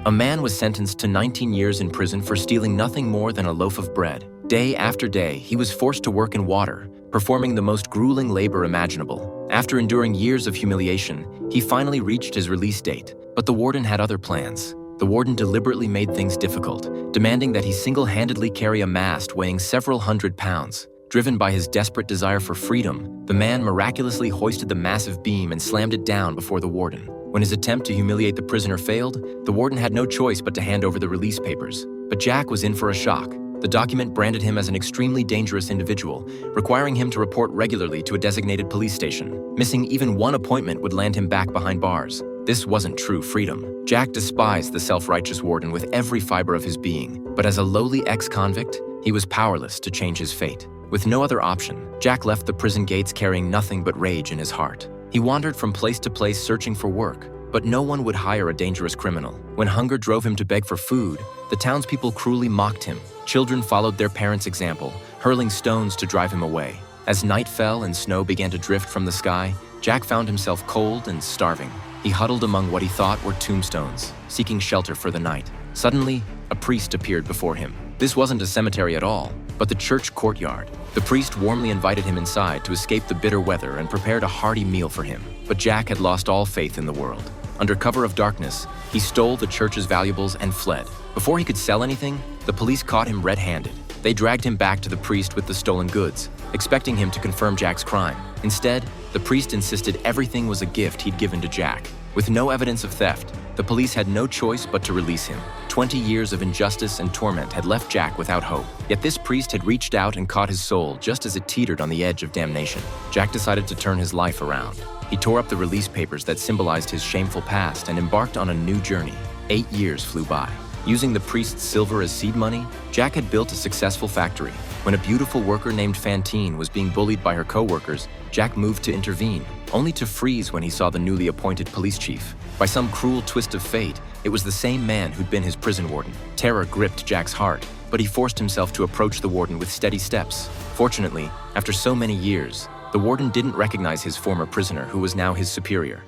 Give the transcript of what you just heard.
A man was sentenced to 19 years in prison for stealing nothing more than a loaf of bread. Day after day, he was forced to work in water, performing the most grueling labor imaginable. After enduring years of humiliation, he finally reached his release date. But the warden had other plans. The warden deliberately made things difficult, demanding that he single-handedly carry a mast weighing several hundred pounds. Driven by his desperate desire for freedom, the man miraculously hoisted the massive beam and slammed it down before the warden. When his attempt to humiliate the prisoner failed, the warden had no choice but to hand over the release papers. But Jack was in for a shock. The document branded him as an extremely dangerous individual, requiring him to report regularly to a designated police station. Missing even one appointment would land him back behind bars. This wasn't true freedom. Jack despised the self-righteous warden with every fiber of his being, but as a lowly ex-convict, he was powerless to change his fate. With no other option, Jack left the prison gates carrying nothing but rage in his heart. He wandered from place to place searching for work, but no one would hire a dangerous criminal. When hunger drove him to beg for food, the townspeople cruelly mocked him. Children followed their parents' example, hurling stones to drive him away. As night fell and snow began to drift from the sky, Jack found himself cold and starving. He huddled among what he thought were tombstones, seeking shelter for the night. Suddenly, a priest appeared before him. This wasn't a cemetery at all, but the church courtyard. The priest warmly invited him inside to escape the bitter weather and prepared a hearty meal for him. But Jack had lost all faith in the world. Under cover of darkness, he stole the church's valuables and fled. Before he could sell anything, the police caught him red-handed. They dragged him back to the priest with the stolen goods, expecting him to confirm Jack's crime. Instead, the priest insisted everything was a gift he'd given to Jack. With no evidence of theft, the police had no choice but to release him. 20 years of injustice and torment had left Jack without hope. Yet this priest had reached out and caught his soul just as it teetered on the edge of damnation. Jack decided to turn his life around. He tore up the release papers that symbolized his shameful past and embarked on a new journey. 8 years flew by. Using the priest's silver as seed money, Jack had built a successful factory. When a beautiful worker named Fantine was being bullied by her co-workers, Jack moved to intervene, only to freeze when he saw the newly appointed police chief. By some cruel twist of fate, it was the same man who'd been his prison warden. Terror gripped Jack's heart, but he forced himself to approach the warden with steady steps. Fortunately, after so many years, the warden didn't recognize his former prisoner, who was now his superior.